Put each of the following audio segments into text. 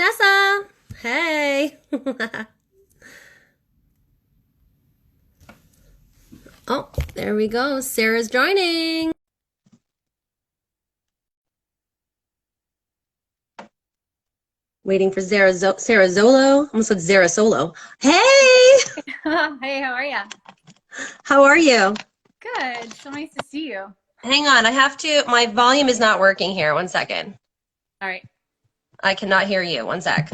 Vanessa. Hey. Oh, there we go. Sarah's joining. Waiting for Sara Zollo. Almost said Sara Solo. Hey, Hey, how are you? how are you? Good. So nice to see you. Hang on, my volume is not working here. One second. All right. I cannot hear you. One sec.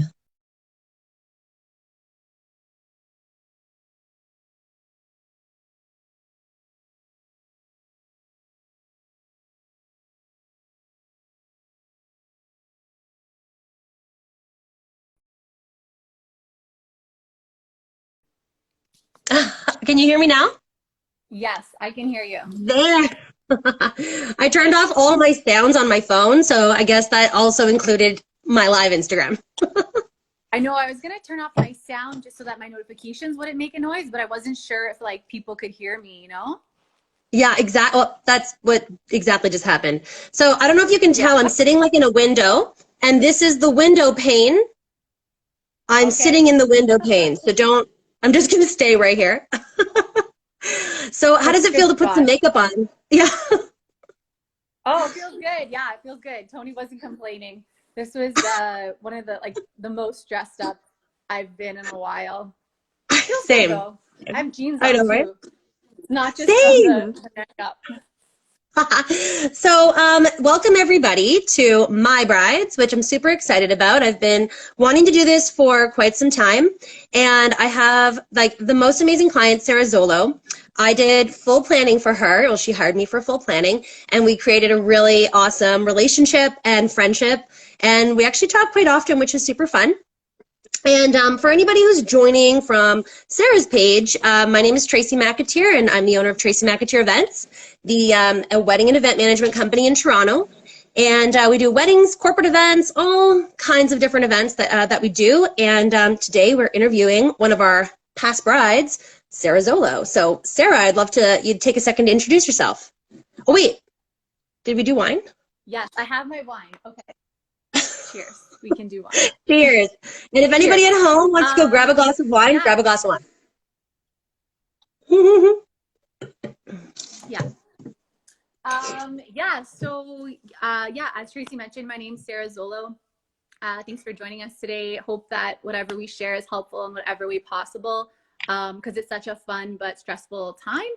Can you hear me now? Yes, I can hear you. There. I turned off all of my sounds on my phone, so I guess that also included my live Instagram. I know I was gonna turn off my sound just so that my notifications wouldn't make a noise, but I wasn't sure if like people could hear me. Yeah, exactly. Well, that's what exactly just happened. So I don't know if you can Yeah. tell, I'm sitting like in a window, and this is the window pane. I'm Okay. sitting in the window pane, so I'm just going to stay right here. So how That's does a it feel good to put some spot. makeup on? Yeah. Oh, it feels good. Yeah, it feels good. Tony wasn't complaining. This was one of the most dressed up I've been in a while. Feels good Same. though. I have jeans I on know, right? too. It's not just from Same. the neck up. So, welcome everybody to My Brides, which I'm super excited about. I've been wanting to do this for quite some time, and I have like the most amazing client, Sara Zollo. I did full planning for her. Well, she hired me for full planning, and we created a really awesome relationship and friendship. And we actually talk quite often, which is super fun. And for anybody who's joining from Sarah's page, my name is Tracy McAteer, and I'm the owner of Tracy McAteer Events, a wedding and event management company in Toronto. And we do weddings, corporate events, all kinds of different events that we do. And today we're interviewing one of our past brides, Sara Zollo. So, Sarah, I'd love you'd take a second to introduce yourself. Oh, wait, did we do wine? Yes, I have my wine. Okay. Cheers. We can do wine. Cheers. And if anybody at Cheers. home wants to go grab a glass of wine, Yeah, grab a glass of wine. yeah. Yeah, so yeah, as Tracy mentioned, my name's Sara Zollo. Thanks for joining us today. Hope that whatever we share is helpful in whatever way possible, because it's such a fun but stressful time.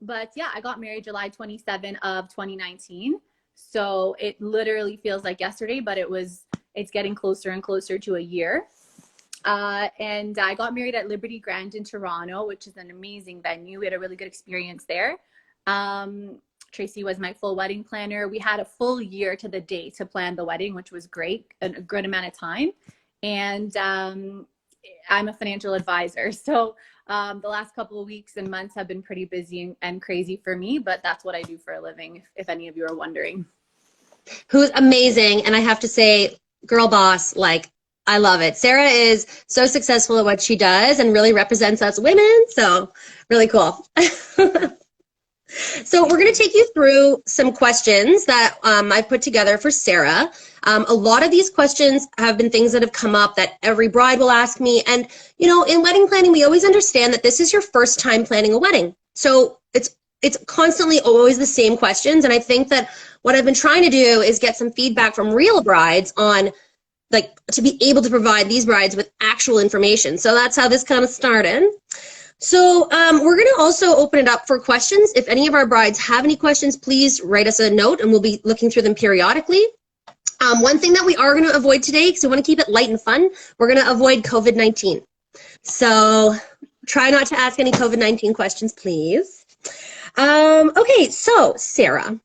But yeah, I got married July 27 of 2019. So it literally feels like yesterday, but it's getting closer and closer to a year. And I got married at Liberty Grand in Toronto, which is an amazing venue. We had a really good experience there. Um, Tracy was my full wedding planner. We had a full year to the day to plan the wedding, which was great, a good amount of time. And I'm a financial advisor. So the last couple of weeks and months have been pretty busy and crazy for me, but that's what I do for a living, if any of you are wondering. Who's amazing. And I have to say, girl boss, like, I love it. Sarah is so successful at what she does and really represents us women. So, really cool. So, we're going to take you through some questions that I put together for Sarah. A lot of these questions have been things that have come up that every bride will ask me. And, you know, in wedding planning, we always understand that this is your first time planning a wedding. So, it's constantly always the same questions. And I think that what I've been trying to do is get some feedback from real brides on like to be able to provide these brides with actual information. So that's how this kind of started. So we're going to also open it up for questions. If any of our brides have any questions, please write us a note and we'll be looking through them periodically. One thing that we are going to avoid today, because we want to keep it light and fun, we're going to avoid COVID-19. So try not to ask any COVID-19 questions, please. Okay, so Sarah,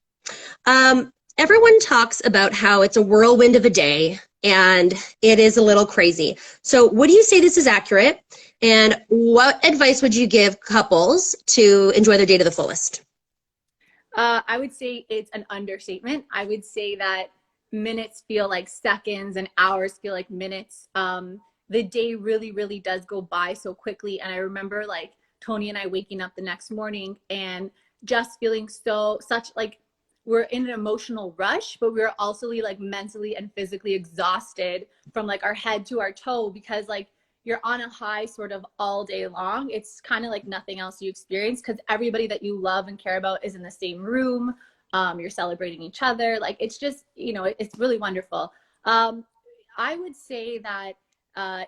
everyone talks about how it's a whirlwind of a day and it is a little crazy. So would you say this is accurate? And what advice would you give couples to enjoy their day to the fullest? I would say it's an understatement. I would say that minutes feel like seconds and hours feel like minutes. The day really, really does go by so quickly. And I remember like Tony and I waking up the next morning and just feeling such like we're in an emotional rush, but we're also like mentally and physically exhausted from like our head to our toe, because like you're on a high sort of all day long. It's kind of like nothing else you experience, because everybody that you love and care about is in the same room. You're celebrating each other. Like it's just, you know, it's really wonderful. I would say that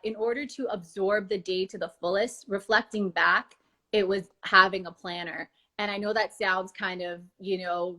in order to absorb the day to the fullest, reflecting back, it was having a planner. And I know that sounds kind of, you know,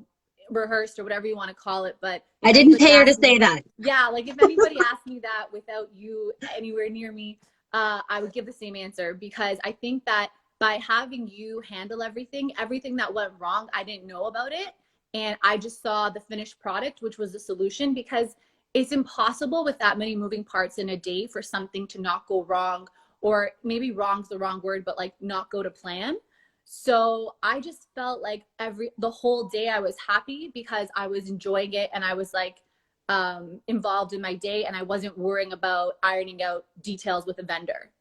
rehearsed or whatever you want to call it, but I if didn't anybody pay her to asked me, say that. yeah, like if anybody asked me that without you anywhere near me, I would give the same answer, because I think that by having you handle everything, everything that went wrong, I didn't know about it. And I just saw the finished product, which was the solution, because it's impossible with that many moving parts in a day for something to not go wrong, or maybe wrong's the wrong word, but like not go to plan. So I just felt like the whole day I was happy because I was enjoying it, and I was like involved in my day, and I wasn't worrying about ironing out details with a vendor.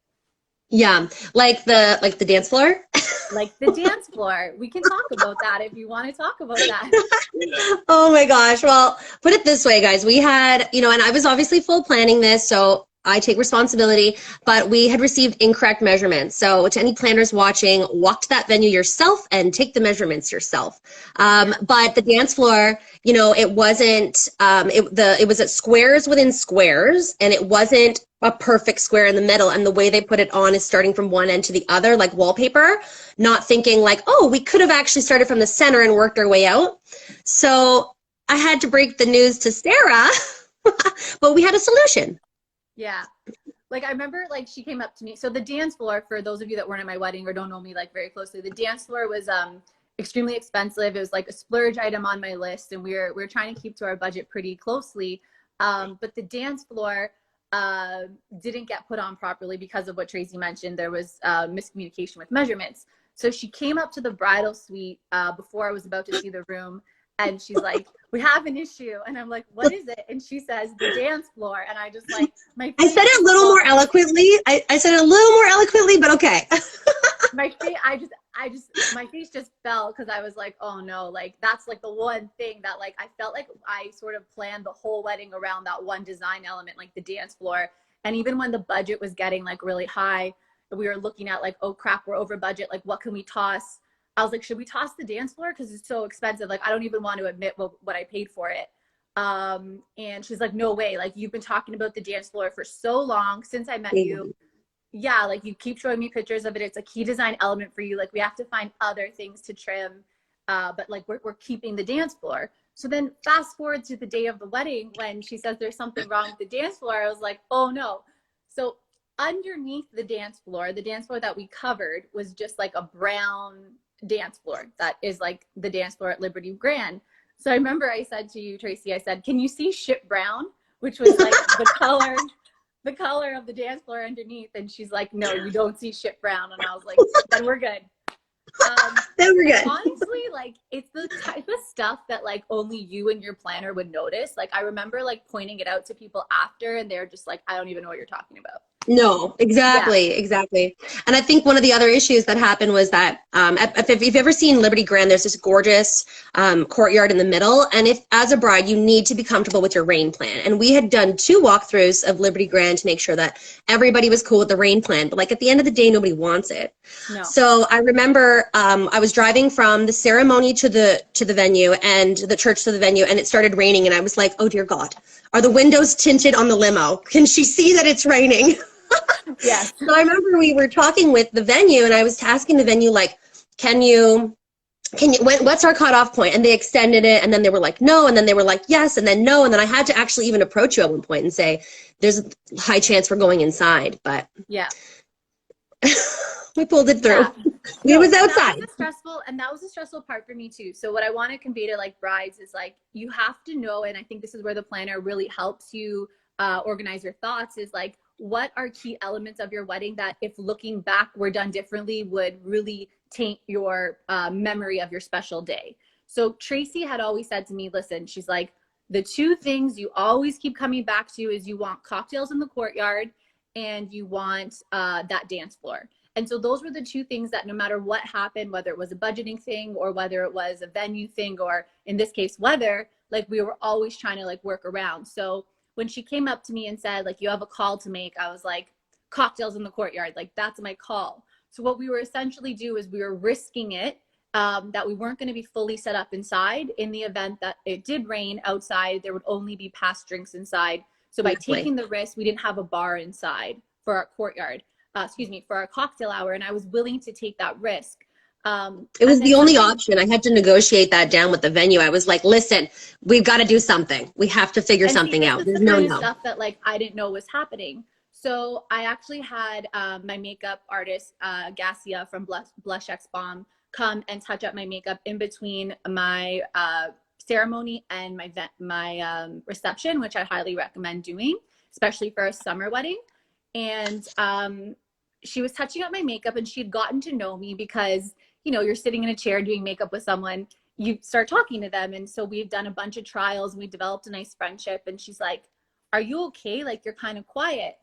Yeah, like the dance floor. Like the dance floor. We can talk about that if you want to talk about that. Oh my gosh. Well, put it this way, guys. We had, you know, and I was obviously full planning this, so I take responsibility, but we had received incorrect measurements. So to any planners watching, walk to that venue yourself and take the measurements yourself. Yeah. But the dance floor, you know, it wasn't, it was at squares within squares, and it wasn't a perfect square in the middle. And the way they put it on is starting from one end to the other, like wallpaper, not thinking like, oh, we could have actually started from the center and worked our way out. So I had to break the news to Sarah, but we had a solution. Yeah. Like I remember like she came up to me. So the dance floor, for those of you that weren't at my wedding or don't know me like very closely, the dance floor was extremely expensive. It was like a splurge item on my list, and we are trying to keep to our budget pretty closely. But the dance floor uh, didn't get put on properly because of what Tracy mentioned. There was miscommunication with measurements. So she came up to the bridal suite before I was about to see the room, and she's like, "We have an issue." And I'm like, "What is it?" And she says, "The dance floor." And I just like, my I face said it a just little more fell. eloquently. I said it a little more eloquently, but okay. My face, my face just fell, because I was like, oh no, like that's like the one thing that like I felt like I sort of planned the whole wedding around that one design element, like the dance floor. And even when the budget was getting like really high, we were looking at like, oh crap, we're over budget. Like, what can we toss? I was like, should we toss the dance floor? Because it's so expensive. Like, I don't even want to admit what I paid for it. And she's like, no way. Like, you've been talking about the dance floor for so long since I met you. Yeah, like you keep showing me pictures of it. It's a key design element for you. Like we have to find other things to trim, but like we're keeping the dance floor. So then fast forward to the day of the wedding, when she says there's something wrong with the dance floor, I was like, oh no. So underneath the dance floor that we covered was just like a brown dance floor that is like the dance floor at Liberty Grand. So I remember I said to you, Tracy, I said, can you see ship brown? Which was like the color of the dance floor underneath. And she's like, no, you don't see shit brown. And I was like, then we're good. Then we're good. Honestly, like it's the type of stuff that like only you and your planner would notice. Like I remember like pointing it out to people after, and they're just like, I don't even know what you're talking about. No, Yeah. exactly. And I think one of the other issues that happened was that if you've ever seen Liberty Grand, there's this gorgeous courtyard in the middle. And if, as a bride, you need to be comfortable with your rain plan. And we had done 2 walkthroughs of Liberty Grand to make sure that everybody was cool with the rain plan. But like at the end of the day, nobody wants it. No. So I remember I was driving from the ceremony to the venue, and the church to the venue, and it started raining. And I was like, oh dear God, are the windows tinted on the limo? Can she see that it's raining? Yes. So I remember we were talking with the venue, and I was asking the venue, like, what's our cutoff point? And they extended it, and then they were like, no, and then they were like, yes, and then no, and then I had to actually even approach you at one point and say, there's a high chance we're going inside, but Yeah. we pulled it through. Yeah. We No, was and outside. that was a stressful part for me too. So what I want to convey to like brides is like, you have to know, and I think this is where the planner really helps you organize your thoughts, is like, what are key elements of your wedding that if looking back were done differently would really taint your memory of your special day. So Tracy had always said to me, listen, she's like, the 2 things you always keep coming back to is you want cocktails in the courtyard, and you want that dance floor. And so those were the two things that no matter what happened, whether it was a budgeting thing or whether it was a venue thing, or in this case, weather, like we were always trying to like work around. So when she came up to me and said, like, you have a call to make, I was like, cocktails in the courtyard, like that's my call. So what we were essentially do is we were risking it, that we weren't going to be fully set up inside. In the event that it did rain outside, there would only be past drinks inside. So by taking the risk, we didn't have a bar inside for our courtyard, for our cocktail hour. And I was willing to take that risk. It was the only option. I had to negotiate that down with the venue. I was like, listen, we've got to do something. We have to figure something out. There's no stuff that like I didn't know was happening. So I actually had my makeup artist, Gassia from Blush X Bomb, come and touch up my makeup in between my ceremony and my reception, which I highly recommend doing, especially for a summer wedding. And she was touching up my makeup, and she had gotten to know me because, you know, you're sitting in a chair doing makeup with someone, you start talking to them. And so we've done a bunch of trials and we developed a nice friendship. And she's like, are you okay? Like, you're kind of quiet.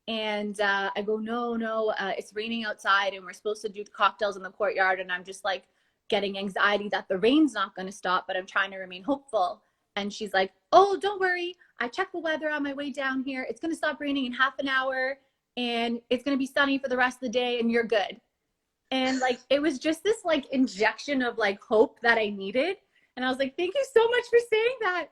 And I go, no, it's raining outside and we're supposed to do cocktails in the courtyard. And I'm just like getting anxiety that the rain's not going to stop, but I'm trying to remain hopeful. And she's like, oh, don't worry. I checked the weather on my way down here. It's going to stop raining in half an hour and it's going to be sunny for the rest of the day and you're good. And like, it was just this like injection of like hope that I needed. And I was like, thank you so much for saying that.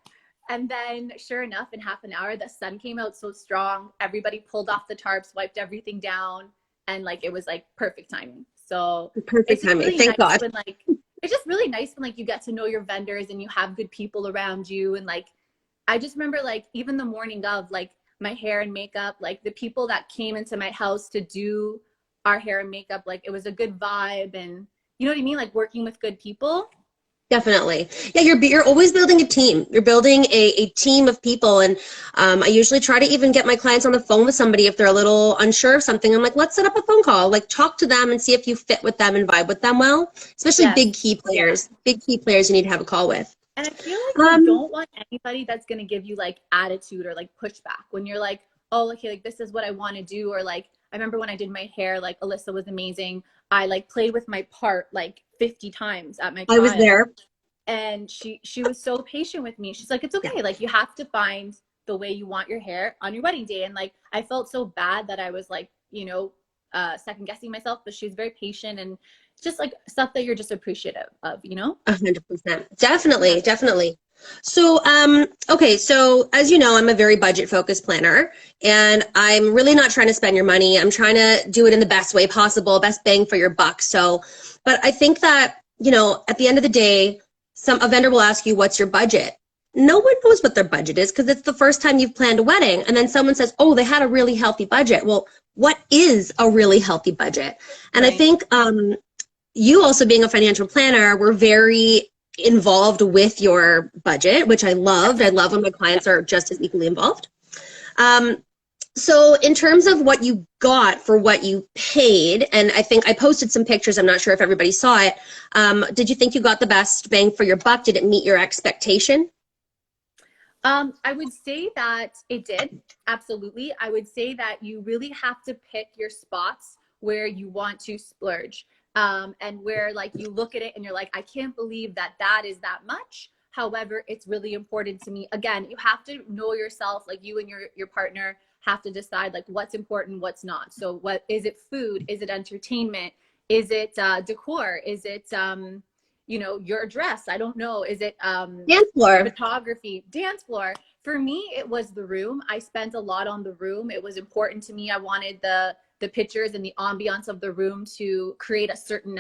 And then sure enough, in half an hour, the sun came out so strong. Everybody pulled off the tarps, wiped everything down. And like, it was like perfect timing. So perfect timing. Really Thank God. when, like, it's just really nice when like you get to know your vendors and you have good people around you. And like, I just remember like even the morning of like my hair and makeup, like the people that came into my house to do our hair and makeup, like it was a good vibe. And you know what I mean? Like working with good people. Definitely. Yeah, you're always building a team. You're building a team of people. And I usually try to even get my clients on the phone with somebody if they're a little unsure of something. I'm like, let's set up a phone call. Like, talk to them and see if you fit with them and vibe with them well. Especially big key players. Big key players you need to have a call with. And I feel like you don't want anybody that's going to give you like attitude or like pushback when you're like, oh, okay, like this is what I want to do. Or like, I remember when I did my hair, like Alyssa was amazing. I like played with my part like 50 times at my trial. I was there. And she was so patient with me. She's like, it's okay. Like you have to find the way you want your hair on your wedding day. And like, I felt so bad that I was like, you know, second guessing myself, but she was very patient and just like stuff that you're just appreciative of, you know? 100%. Definitely. So, okay. So as you know, I'm a very budget focused planner and I'm really not trying to spend your money. I'm trying to do it in the best way possible, best bang for your buck. So, but I think that, you know, at the end of the day, a vendor will ask you, what's your budget? No one knows what their budget is because it's the first time you've planned a wedding. And then someone says, oh, they had a really healthy budget. Well, what is a really healthy budget? And I think you also being a financial planner, were very involved with your budget, which I loved. I love when my clients are just as equally involved. So in terms of what you got for what you paid, and I think I posted some pictures, I'm not sure if everybody saw it. Did you think you got the best bang for your buck? Did it meet your expectation? I would say that it did. Absolutely. I would say that you really have to pick your spots where you want to splurge. And where like you look at it and you're like, I can't believe that that is that much. However, it's really important to me. Again, you have to know yourself, like you and your partner have to decide like what's important, what's not. So what is it? Food? Is it entertainment? Is it decor? Is it you know, your dress? I don't know. Is it dance floor? Photography, dance floor. For me, it was the room. I spent a lot on the room. It was important to me. I wanted the pictures and the ambiance of the room to create a certain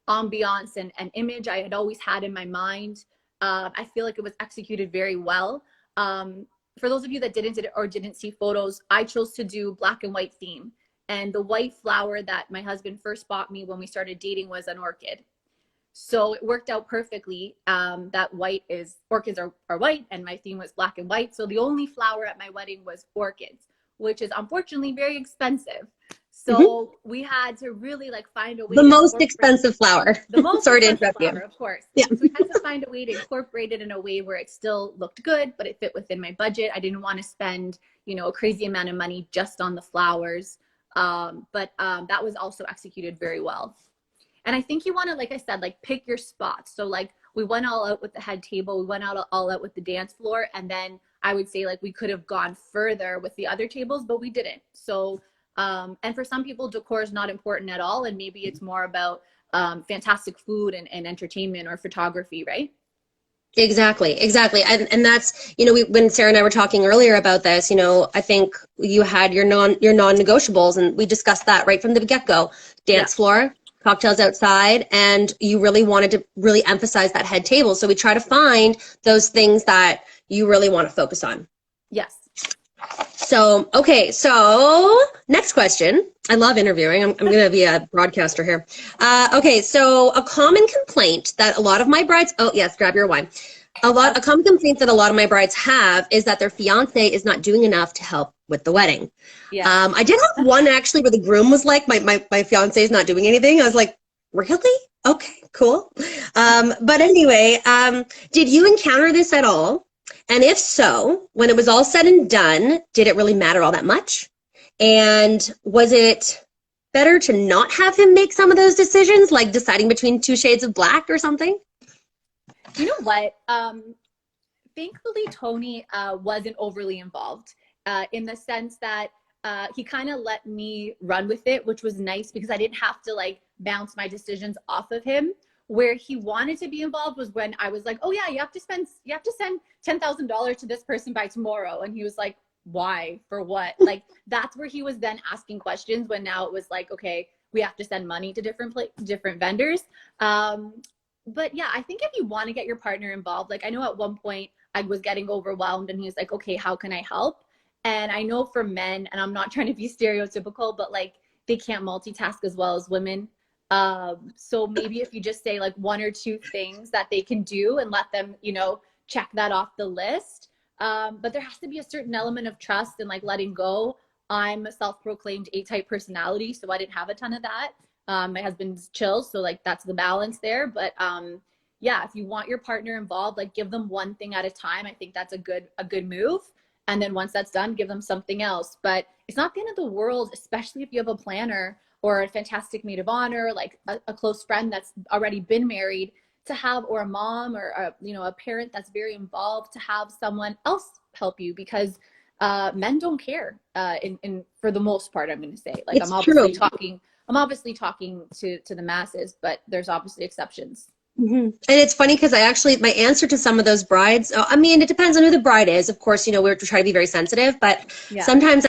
ambiance and image I had always had in my mind. I feel like it was executed very well. For those of you that didn't see photos, I chose to do black and white theme. And the white flower that my husband first bought me when we started dating was an orchid. So it worked out perfectly. That orchids are white and my theme was black and white. So the only flower at my wedding was orchids, which is unfortunately very expensive. So we had to really like find a way. The most expensive flower. The most Sorry to expensive interrupt flower, you. of course. Yeah. So we had to find a way to incorporate it in a way where it still looked good, but it fit within my budget. I didn't want to spend, you know, a crazy amount of money just on the flowers. But that was also executed very well. And I think you want to, like I said, like pick your spots. So like we went all out with the head table, we went out all out with the dance floor, and then I would say like we could have gone further with the other tables, but we didn't. So and for some people, decor is not important at all, and maybe it's more about fantastic food and entertainment or photography, right? Exactly, exactly. And that's, when Sarah and I were talking earlier about this, I think you had your non-negotiables, and we discussed that right from the get-go. Yeah. Dance floor, cocktails outside, and you really wanted to really emphasize that head table. So we try to find those things that you really want to focus on. Yes. So, okay, so next question. I love interviewing. I'm going to be a broadcaster here. Okay, so a common complaint that a lot of my brides, oh yes, grab your wine. A common complaint that a lot of my brides have is that their fiance is not doing enough to help with the wedding. Yeah. I did have one actually where the groom was like, my fiance is not doing anything. I was like, really? Okay, cool. But anyway, did you encounter this at all? And if so, when it was all said and done, did it really matter all that much? And was it better to not have him make some of those decisions, like deciding between two shades of black or something? You know what? Thankfully, Tony wasn't overly involved in the sense that he kind of let me run with it, which was nice because I didn't have to like bounce my decisions off of him. Where he wanted to be involved was when I was like, oh yeah, you have to send $10,000 to this person by tomorrow. And he was like, why? For what? Like, that's where he was then asking questions, when now it was like, okay, we have to send money to different vendors. But yeah, I think if you want to get your partner involved, like I know at one point I was getting overwhelmed and he was like, okay, how can I help? And I know for men, and I'm not trying to be stereotypical, but like they can't multitask as well as women. So maybe if you just say like one or two things that they can do and let them, check that off the list. But there has to be a certain element of trust and like letting go. I'm a self-proclaimed A-type personality, so I didn't have a ton of that. My husband's chill, so like that's the balance there. But yeah, if you want your partner involved, like give them one thing at a time. I think that's a good move. And then once that's done, give them something else. But it's not the end of the world, especially if you have a planner or a fantastic maid of honor, like a close friend that's already been married, to have, or a mom or a parent that's very involved, to have someone else help you, because men don't care in for the most part. I'm going to say, like, It's true. I'm obviously talking to the masses, but there's obviously exceptions. Mm-hmm. And it's funny because my answer to some of those brides, I mean, it depends on who the bride is. Of course, we're trying to be very sensitive, but Yeah. sometimes.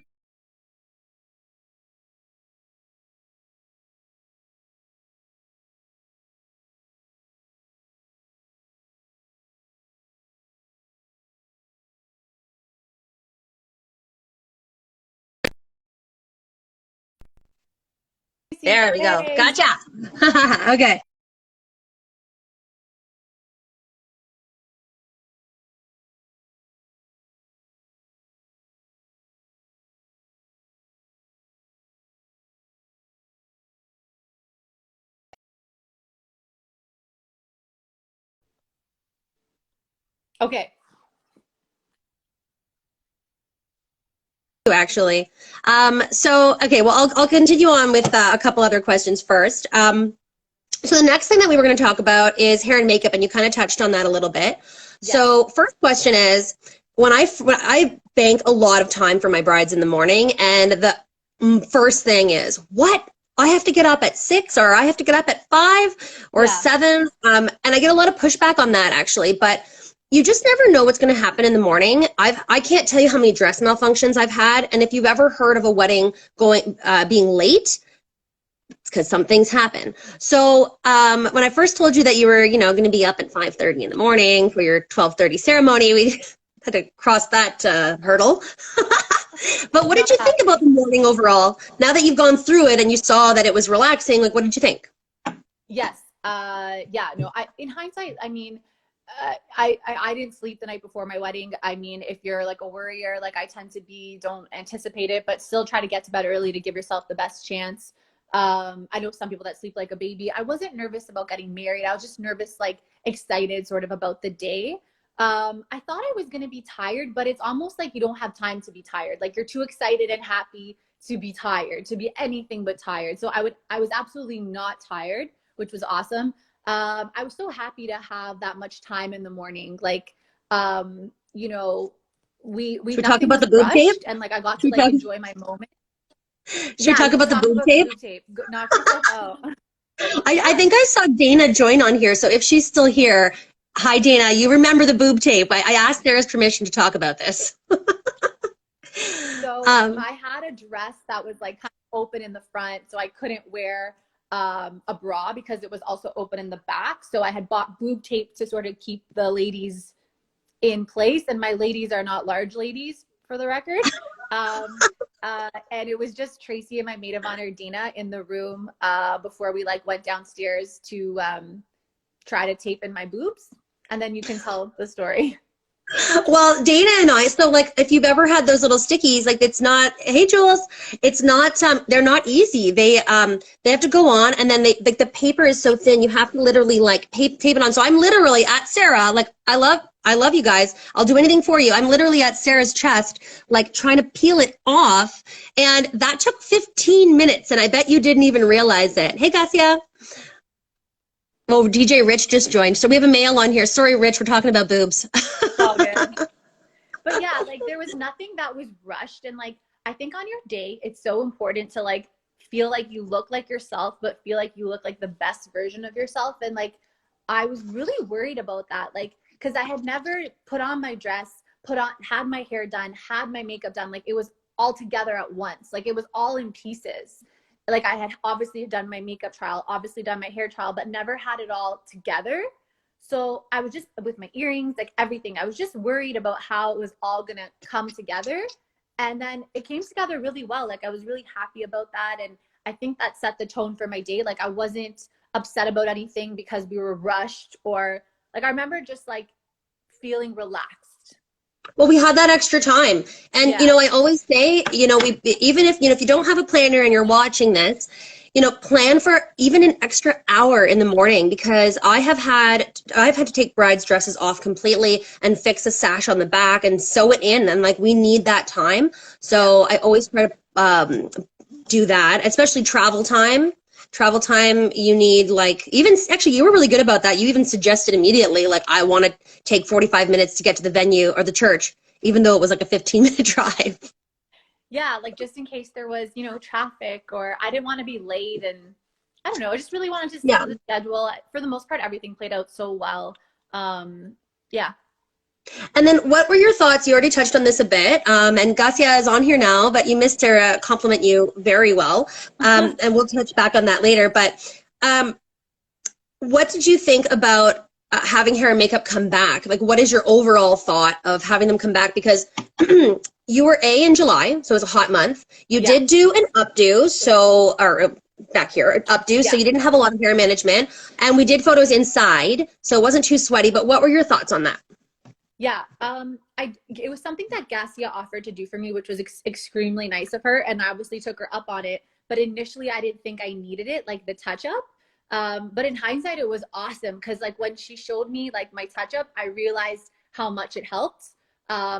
There we go. Gotcha. Okay. Okay. Actually. Okay, well, I'll continue on with a couple other questions first. So the next thing that we were going to talk about is hair and makeup, and you kind of touched on that a little bit. Yeah. So first question is, when I bank a lot of time for my brides in the morning, and the first thing is, what? I have to get up at 6, or I have to get up at 5 or 7. And I get a lot of pushback on that, actually, but you just never know what's going to happen in the morning. I can't tell you how many dress malfunctions I've had. And if you've ever heard of a wedding being late, it's because some things happen. So when I first told you that you were, going to be up at 5:30 in the morning for your 12:30 ceremony, we had to cross that hurdle. But what did you think about the morning overall? Now that you've gone through it and you saw that it was relaxing, like, what did you think? Yes. Yeah. No. In hindsight, I mean, I didn't sleep the night before my wedding. I mean, if you're like a worrier, like I tend to be, don't anticipate it, but still try to get to bed early to give yourself the best chance. I know some people that sleep like a baby. I wasn't nervous about getting married. I was just nervous, like excited sort of about the day. I thought I was going to be tired, but it's almost like you don't have time to be tired. Like you're too excited and happy. to be tired, to be anything but tired. So I was absolutely not tired, which was awesome. I was so happy to have that much time in the morning. Like, you know, we Should we talk nothing about was the boob tape? rushed, and like I got to Should we like talk, enjoy my moment. should we Yeah, talk let's about the talk boob about the tape? boob tape. Knock yourself out. I think I saw Dana join on here. So if she's still here, hi, Dana. You remember the boob tape. I asked Sarah's permission to talk about this. So Um, I had a dress that was like kind of open in the front, so I couldn't wear a bra because it was also open in the back. So I had bought boob tape to sort of keep the ladies in place, and my ladies are not large ladies, for the record. Um, and it was just Tracy and my maid of honor Dina in the room before we like went downstairs to try to tape in my boobs, and then you can tell the story. well, Dana and I, so like if you've ever had those little stickies, like it's not, hey Jules, it's not, they're not easy. They have to go on, and then they, like the paper is so thin, you have to literally like tape it on. So I'm literally at Sarah, like I love you guys. I'll do anything for you. I'm literally at Sarah's chest, like trying to peel it off. And that took 15 minutes, and I bet you didn't even realize it. Hey, Gassia. Oh, DJ Rich just joined. So we have a male on here. Sorry, Rich, we're talking about boobs. It's all good. But yeah, like there was nothing that was rushed. And like, I think on your day, it's so important to like feel like you look like yourself, but feel like you look like the best version of yourself. And like, I was really worried about that. Like, cause I had never put on my dress, had my hair done, had my makeup done. Like it was all together at once. Like it was all in pieces. Like I had obviously done my makeup trial, obviously done my hair trial, but never had it all together. So I was just with my earrings, like everything. I was just worried about how it was all going to come together. And then it came together really well. Like I was really happy about that. And I think that set the tone for my day. Like I wasn't upset about anything because we were rushed, or like I remember just like feeling relaxed. Well, we had that extra time. And, Yeah. I always say, even if, if you don't have a planner and you're watching this, plan for even an extra hour in the morning, because I've had to take brides' dresses off completely and fix a sash on the back and sew it in. And like, we need that time. So I always try to do that, especially travel time. Travel time, you need like, even actually you were really good about that. You even suggested immediately, like, I want to take 45 minutes to get to the venue or the church, even though it was like a 15-minute drive. Yeah, like just in case there was, traffic, or I didn't want to be late. And I don't know, I just really wanted to stick to the schedule. For the most part, everything played out so well. Yeah. And then what were your thoughts? You already touched on this a bit, and Gassia is on here now, but you missed her compliment you very well, and we'll touch back on that later. But what did you think about having hair and makeup come back? Like, what is your overall thought of having them come back? Because you were in July, so it was a hot month. You did do an updo, or back here, updo, so you didn't have a lot of hair management. And we did photos inside, so it wasn't too sweaty. But what were your thoughts on that? Yeah, it was something that Gassia offered to do for me, which was extremely nice of her, and I obviously took her up on it. But initially, I didn't think I needed it, like the touch up. But in hindsight, it was awesome, because like when she showed me like my touch up, I realized how much it helped,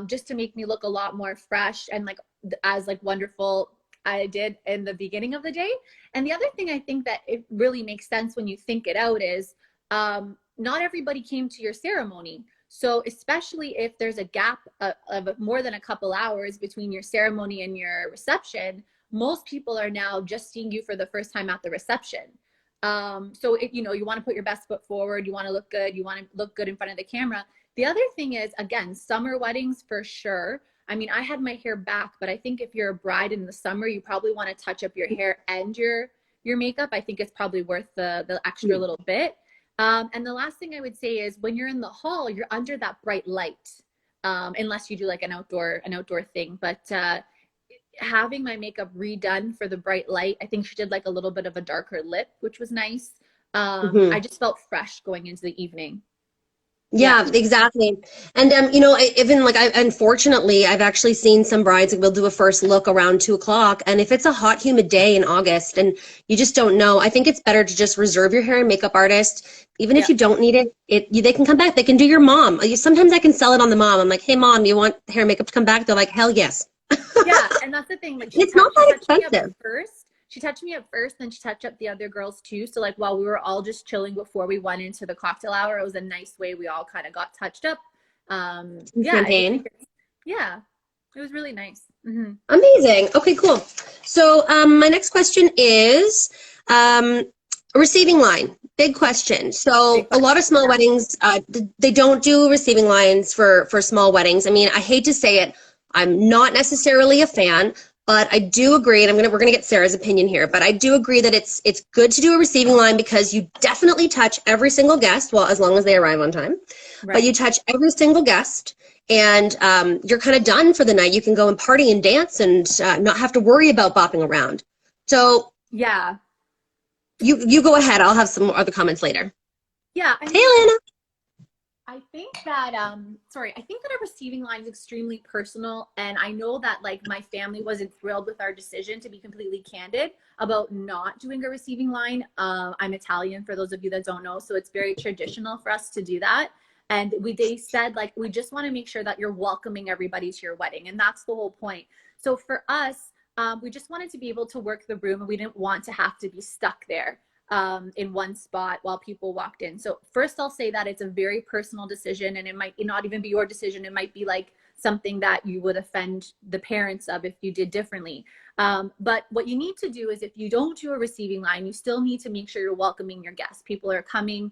just to make me look a lot more fresh and like as like wonderful I did in the beginning of the day. And the other thing I think that it really makes sense when you think it out is not everybody came to your ceremony. So especially if there's a gap of more than a couple hours between your ceremony and your reception, most people are now just seeing you for the first time at the reception. So you want to put your best foot forward. You want to look good. You want to look good in front of the camera. The other thing is, again, summer weddings for sure. I mean, I had my hair back, but I think if you're a bride in the summer, you probably want to touch up your hair and your makeup. I think it's probably worth the extra little bit. And the last thing I would say is when you're in the hall, you're under that bright light, unless you do like an outdoor thing. But having my makeup redone for the bright light, I think she did like a little bit of a darker lip, which was nice. I just felt fresh going into the evening. Yeah, exactly. And even like unfortunately, I've actually seen some brides that will do a first look around 2 o'clock, and if it's a hot, humid day in August, and you just don't know, I think it's better to just reserve your hair and makeup artist. Even if you don't need it, they can come back. They can do your mom. Sometimes I can sell it on the mom. I'm like, hey mom, you want hair and makeup to come back? They're like, hell yes. Yeah, and that's the thing. Like It's not she that touched me up expensive. first. She touched me up first, then she touched up the other girls too. So like while we were all just chilling before we went into the cocktail hour, it was a nice way we all kind of got touched up. Some Yeah, I just champagne. think yeah, it was really nice. Mm-hmm. Amazing. Okay, cool. So my next question is um, receiving line. Big question. Big So a question. lot of small Yeah. weddings, they don't do receiving lines for small weddings. I mean, I hate to say it, I'm not necessarily a fan, but I do agree, and we're gonna get Sarah's opinion here, but I do agree that it's good to do a receiving line because you definitely touch every single guest, well, as long as they arrive on time, but Right. you touch every single guest and you're kind of done for the night. You can go and party and dance and not have to worry about bopping around. So Yeah. you go ahead. I'll have some other comments later. Yeah. I Hey, mean, Lana. I think that sorry, I think that a receiving line is extremely personal, and I know that like my family wasn't thrilled with our decision, to be completely candid, about not doing a receiving line. I'm Italian, for those of you that don't know, so it's very traditional for us to do that. And they said like we just want to make sure that you're welcoming everybody to your wedding, and that's the whole point. So for us, we just wanted to be able to work the room, and we didn't want to have to be stuck there in one spot while people walked in. So first I'll say that it's a very personal decision, and it might not even be your decision. It might be like something that you would offend the parents of if you did differently. But what you need to do is if you don't do a receiving line, you still need to make sure you're welcoming your guests. People are coming.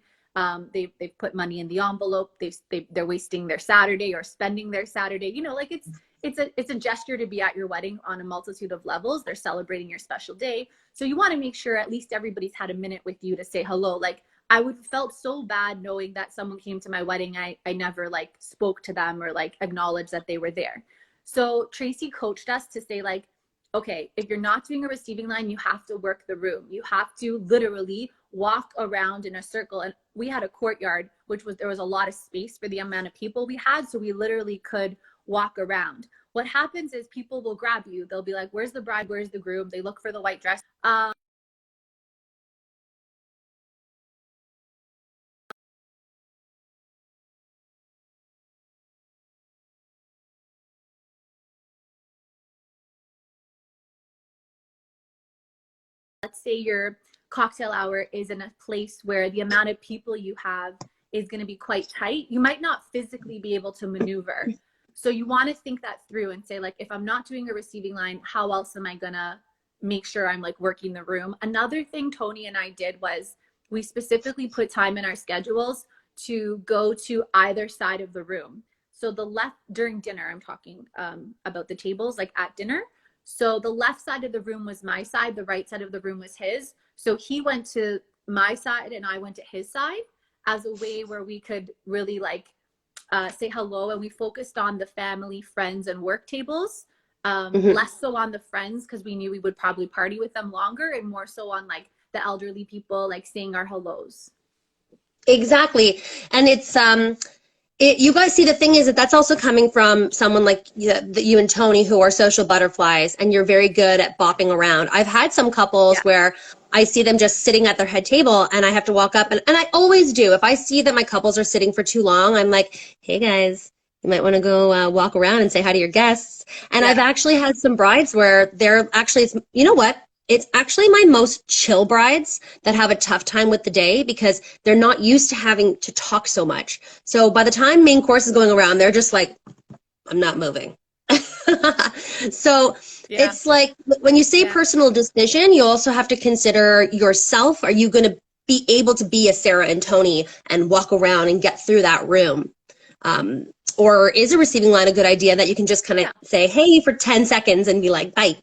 They've put money in the envelope. They're wasting their Saturday or spending their Saturday. You know, like it's a gesture to be at your wedding on a multitude of levels. They're celebrating your special day. So you want to make sure at least everybody's had a minute with you to say hello. Like I would felt so bad knowing that someone came to my wedding. I never like spoke to them or like acknowledged that they were there. So Tracy coached us to say like, okay, if you're not doing a receiving line, you have to work the room. You have to literally walk around in a circle. And we had a courtyard, there was a lot of space for the amount of people we had. So we literally could walk around. What happens is people will grab you. They'll be like, where's the bride? Where's the groom? They look for the white dress. Let's say your cocktail hour is in a place where the amount of people you have is going to be quite tight. You might not physically be able to maneuver. So you want to think that through and say, like, if I'm not doing a receiving line, how else am I going to make sure I'm like working the room? Another thing Tony and I did was we specifically put time in our schedules to go to either side of the room. So the left during dinner, I'm talking about the tables, like at dinner. So the left side of the room was my side, the right side of the room was his. So he went to my side and I went to his side as a way where we could really like say hello. And we focused on the family, friends, and work tables. Mm-hmm. Less so on the friends because we knew we would probably party with them longer, and more so on like the elderly people, like saying our hellos. Exactly. And you guys see, the thing is that that's also coming from someone like you and Tony, who are social butterflies, and you're very good at bopping around. I've had some couples Yeah. where I see them just sitting at their head table and I have to walk up, and I always do. If I see that my couples are sitting for too long, I'm like, hey guys, you might want to go walk around and say hi to your guests. And I've Yeah. actually had some brides where they're actually, you know what? It's actually my most chill brides that have a tough time with the day because they're not used to having to talk so much. So by the time main course is going around, they're just like, I'm not moving. So Yeah. it's like when you say Yeah. personal decision, you also have to consider yourself. Are you going to be able to be a Sarah and Tony and walk around and get through that room? Um, or is a receiving line a good idea that you can just kind of Yeah. say, hey, for 10 seconds and be like, bye?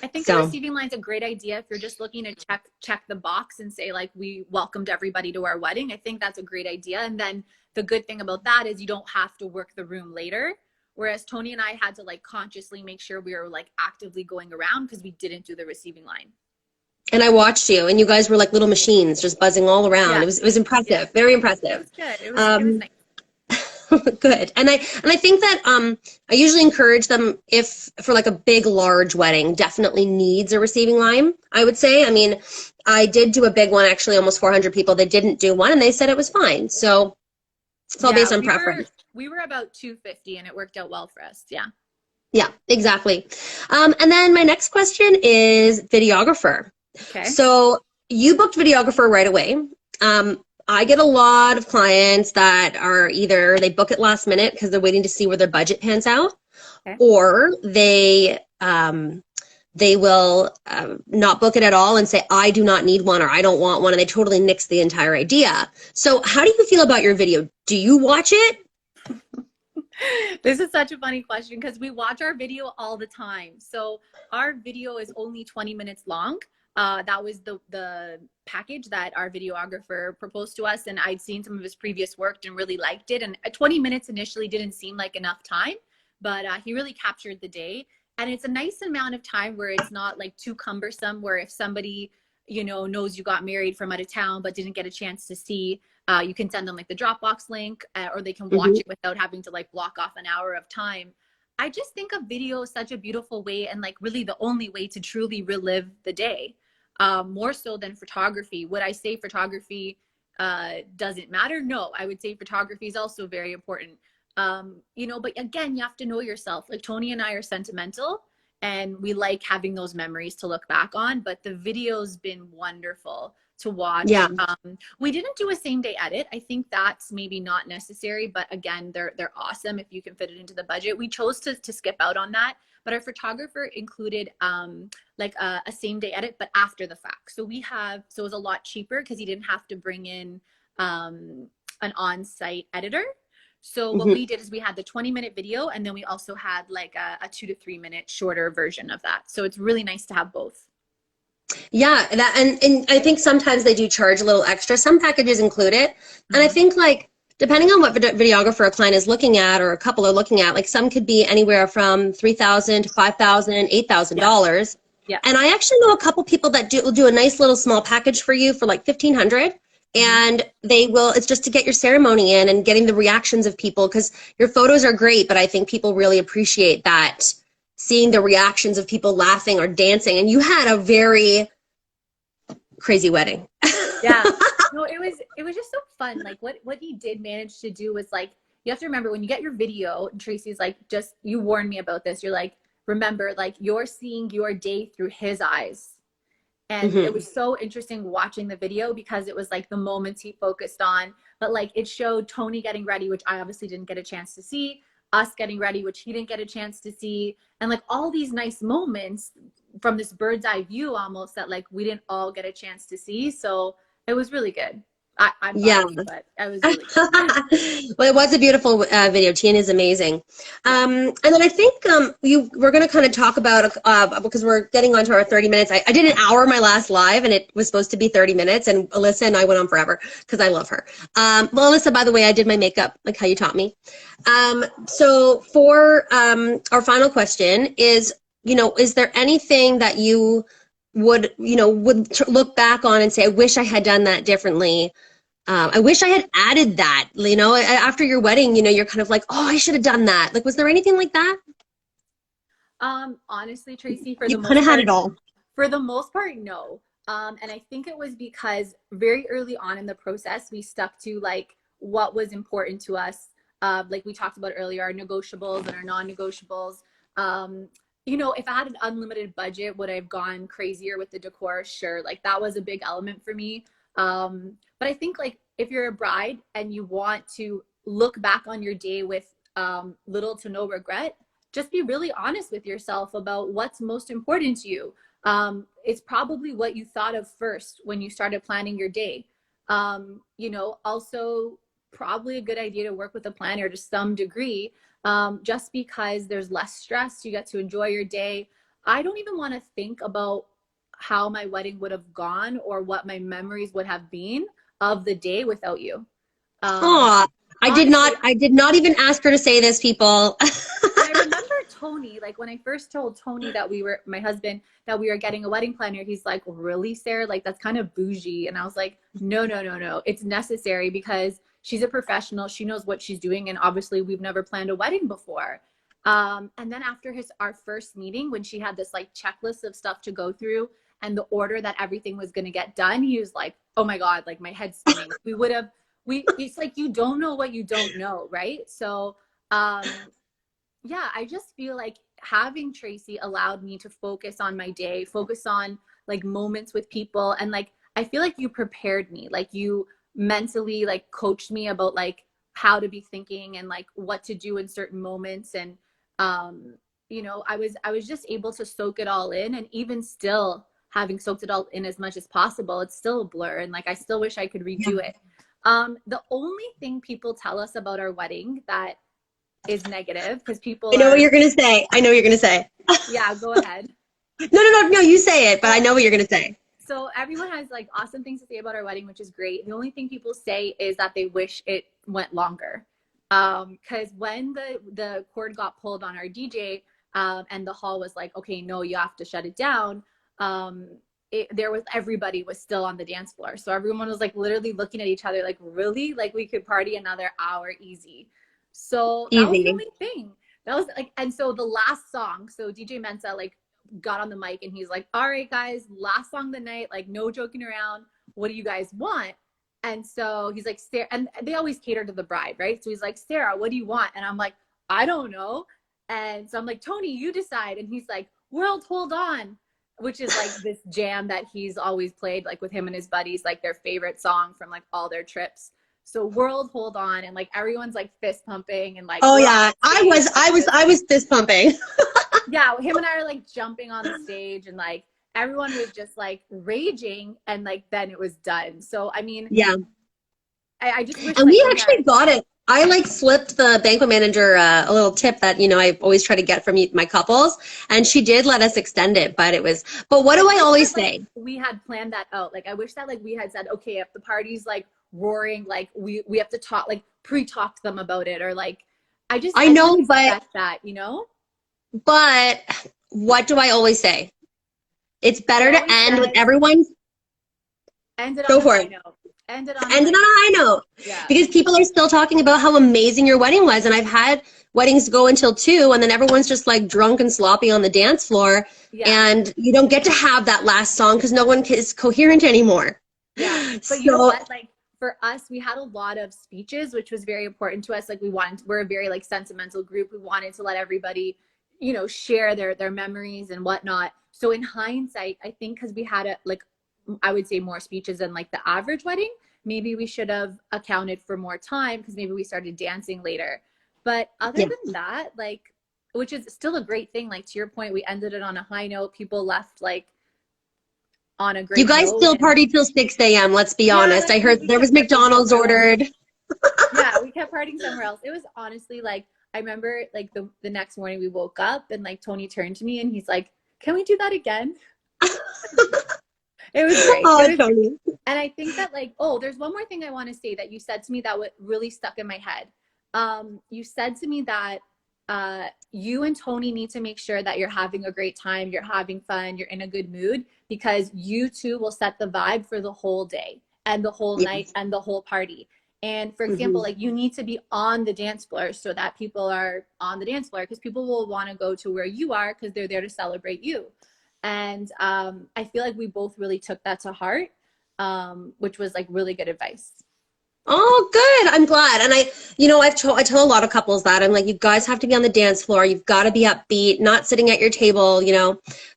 I think a So, receiving line is a great idea if you're just looking to check the box and say like we welcomed everybody to our wedding. I think that's a great idea. And then the good thing about that is you don't have to work the room later. Whereas Tony and I had to like consciously make sure we were like actively going around because we didn't do the receiving line. and I watched you, and you guys were like little machines just buzzing all around. Yeah. It was Yeah. impressive, very It impressive. was good. It was Um, nice. Good. And I think that I usually encourage them, if for like a big large wedding definitely needs a receiving line, I would say. I mean, I did do a big one, actually almost 400 people. They didn't do one and they said it was fine. So It's all Yeah, based on preference. we were about 250 and it worked out well for us. Yeah. Yeah, exactly. And then my next question is videographer. Okay. So you booked videographer right away. I get a lot of clients that are either they book it last minute because they're waiting to see where their budget pans out, Okay. or they will not book it at all and say, I do not need one or I don't want one, and they totally nix the entire idea. So how do you feel about your video? Do you watch it? This is such a funny question because we watch our video all the time. So our video is only 20 minutes long. That was the package that our videographer proposed to us, and I'd seen some of his previous work and really liked it. And 20 minutes initially didn't seem like enough time, but he really captured the day. And it's a nice amount of time where it's not like too cumbersome. Where if somebody knows you got married from out of town but didn't get a chance to see, you can send them like the Dropbox link, or they can watch it without having to like block off an hour of time. I just think a video is such a beautiful way, and like really the only way to truly relive the day, more so than photography. Would I say photography doesn't matter? No, I would say photography is also very important. But again, you have to know yourself. Like Tony and I are sentimental, and we like having those memories to look back on, but the video's been wonderful to Yeah. watch. We didn't do a same day edit. I think that's maybe not necessary, but again, they're awesome if you can fit it into the budget. We chose to skip out on that, but our photographer included like a same day edit, but after the fact. So it was a lot cheaper because he didn't have to bring in an on-site editor. So what we did is we had the 20-minute video, and then we also had like a 2 to 3 minute shorter version of that. So it's really nice to have both. Yeah, that and I think sometimes they do charge a little extra. Some packages include it. And I think like depending on what videographer a client is looking at or a couple are looking at, like some could be anywhere from 3,000 to 5,000, Yeah. $8,000. Yeah. And I actually know a couple people that will do a nice little small package for you for like 1,500. And it's just to get your ceremony in and getting the reactions of people, because your photos are great, but I think people really appreciate that, seeing the reactions of people laughing or dancing. And you had a very crazy wedding. Yeah. No, it was just so fun. Like what he did manage to do was like, you have to remember when you get your video, and Tracy's like, just, you warned me about this. You're like, remember, like you're seeing your day through his eyes. And it was so interesting watching the video because it was like the moments he focused on, but like it showed Tony getting ready, which I obviously didn't get a chance to see, us getting ready, which he didn't get a chance to see, and like all these nice moments from this bird's eye view almost that like we didn't all get a chance to see. So it was really good. I'm Yeah. biased, but it was really good. Well, it was a beautiful video. Tian is amazing. Yeah. And then I think we're going to kind of talk about, because we're getting onto our 30 minutes. I did an hour my last live, and it was supposed to be 30 minutes. And Alyssa and I went on forever because I love her. Well, Alyssa, by the way, I did my makeup like how you taught me. So for our final question is, is there anything that you would look back on and say, I wish I had done that differently? I wish I had added that, after your wedding, you're kind of like, oh, I should have done that. Like, was there anything like that? Honestly, Tracy, You kind of had it all. for the most part, no. And I think it was because very early on in the process, we stuck to like what was important to us. Like we talked about earlier, our negotiables and our non-negotiables. If I had an unlimited budget, would I have gone crazier with the decor? Sure. Like that was a big element for me. But I think like if you're a bride and you want to look back on your day with little to no regret, just be really honest with yourself about what's most important to you. It's probably what you thought of first when you started planning your day. Also probably a good idea to work with a planner to some degree, just because there's less stress. You get to enjoy your day. I don't even want to think about how my wedding would have gone or what my memories would have been of the day without you. Oh, Honestly, I did not even ask her to say this, people. I remember Tony, like when I first told Tony that my husband, that we were getting a wedding planner, he's like, really, Sarah? Like, that's kind of bougie. And I was like, no, no, no, no. It's necessary because she's a professional. She knows what she's doing. And obviously we've never planned a wedding before. And then after our first meeting, when she had this like checklist of stuff to go through and the order that everything was going to get done, he was like, oh my God, like my head's spinning. it's like you don't know what you don't know, right? So yeah, I just feel like having Tracy allowed me to focus on my day, focus on like moments with people. And like, I feel like you prepared me, like you mentally like coached me about like how to be thinking and like what to do in certain moments. And, you know, I was just able to soak it all in. And even still having soaked it all in as much as possible, it's still a blur. And like, I still wish I could redo it. The only thing people tell us about our wedding that is negative because people I know what are you're gonna say. I know what you're gonna say. yeah, go ahead. No. You say it, but I So, know what you're gonna say. so everyone has like awesome things to say about our wedding, which is great. The only thing people say is that they wish it went longer. Because when the cord got pulled on our DJ, and the hall was like, okay, no, you have to shut it down. There was everybody was still on the dance floor, so everyone was like literally looking at each other like, really, like we could party another hour easy. So that was the Easy. only thing. That was like, and so the last song, so DJ Mensa like got on the mic and he's like, all right, guys, last song of the night, like no joking around. What do you guys want? And so he's like, Sarah, and they always cater to the bride, right? So he's like, Sarah, what do you want? And I'm like, I don't know. And so I'm like, Tony, you decide. And he's like, World, hold on, which is like this jam that he's always played, like with him and his buddies, like their favorite song from like all their trips. So World, hold on, and like everyone's like fist pumping and like Oh we're yeah, on stage, I was fist pumping. yeah, him and I are like jumping on the stage and like everyone was just like raging and like then it was done. So I mean, Yeah, I just wish and like we we actually had got it. I like slipped the banquet manager a little tip that I always try to get from my couples, and she did let us extend it. But it was. But what I do I wish always that like say? we had planned that out. Like I wish that like we had said, okay, if the party's like roaring, like we have to talk like pre-talk them about it or like I I didn't know, but expect that, you know? but what do I always say? It's I better to always end with said everyone. end it Go on a for high it. note. End it on a End it high on a note. high note, Yeah. because people are still talking about how amazing your wedding was, and I've had weddings go until 2, and then everyone's just like drunk and sloppy on the dance floor, Yeah. and you don't get to have that last song because no one is coherent anymore. Yeah. But you know So what? Like for us, we had a lot of speeches, which was very important to us. Like we're a very like sentimental group. We wanted to let everybody, you know, share their memories and whatnot. So in hindsight, I think because we had like I would say more speeches than like the average wedding, maybe we should have accounted for more time because maybe we started dancing later. But other yeah, than that, like which is still a great thing, like to your point, we ended it on a high note. People left like on a you great guys note still and party till 6 a.m. Let's be yeah, honest. like I heard we there was kept partying McDonald's somewhere else. ordered. Yeah, we kept partying somewhere else. It was honestly like I remember like the next morning we woke up and like Tony turned to me and he's like, "Can we do that again?" It was great. It Oh, was Tony. and I think that like, oh, there's one more thing I want to say that you said to me that really stuck in my head. You said to me that you and Tony need to make sure that you're having a great time, you're having fun, you're in a good mood because you two will set the vibe for the whole day and the whole night Yes. and the whole party. And for example, Hmm. like you need to be on the dance floor so that people are on the dance floor because people will want to go to where you are because they're there to celebrate you. And I feel like we both really took that to heart, which was like really good advice. Oh, good. I'm glad. And I tell a lot of couples that I'm like, you guys have to be on the dance floor. You've got to be upbeat, not sitting at your table.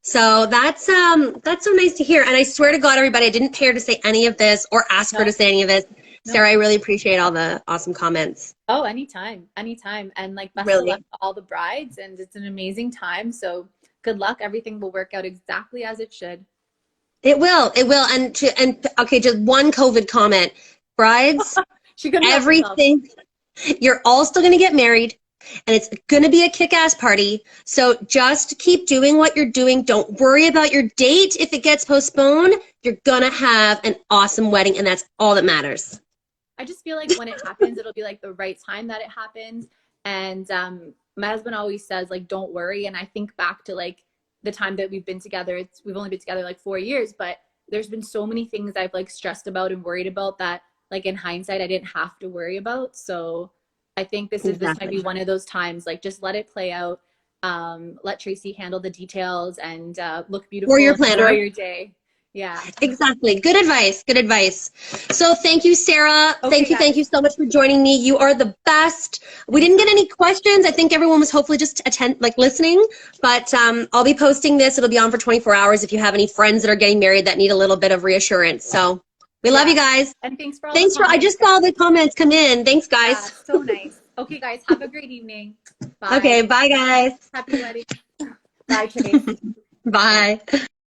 So that's so nice to hear. And I swear to God, everybody, I didn't pay her to say any of this or ask her to No, say any of this. no. Sarah, I really appreciate all the awesome comments. Oh, anytime, anytime. And like best of luck Really. to all the brides. And it's an amazing time. So good luck. Everything will work out exactly as it should. It will. It will. And okay, just one COVID comment. Brides, She couldn't help herself. everything, you're all still going to get married, and it's going to be a kick-ass party. So just keep doing what you're doing. Don't worry about your date. If it gets postponed, you're going to have an awesome wedding, and that's all that matters. I just feel like when it happens, it'll be like the right time that it happens. And my husband always says, like, don't worry. And I think back to like the time that we've been together. We've only been together like 4 years, but there's been so many things I've like stressed about and worried about that like in hindsight I didn't have to worry about. So I think this might be Exactly. one of those times, like just let it play out. Let Tracy handle the details and look Or beautiful your and enjoy planner. your day. Yeah. Exactly. Good advice. Good advice. So thank you, Sarah. Okay, Thank you guys. so much for joining me. You are the best. We didn't get any questions. I think everyone was hopefully just listening. But I'll be posting this. It'll be on for 24 hours if you have any friends that are getting married that need a little bit of reassurance. So we love you guys. And thanks for all the Thanks for. I comments, just saw guys. the comments come in. Thanks, Yeah, guys. so nice. Okay, guys, have a great evening. Bye. Okay. Bye, guys. Happy wedding. Bye, Trace. Bye.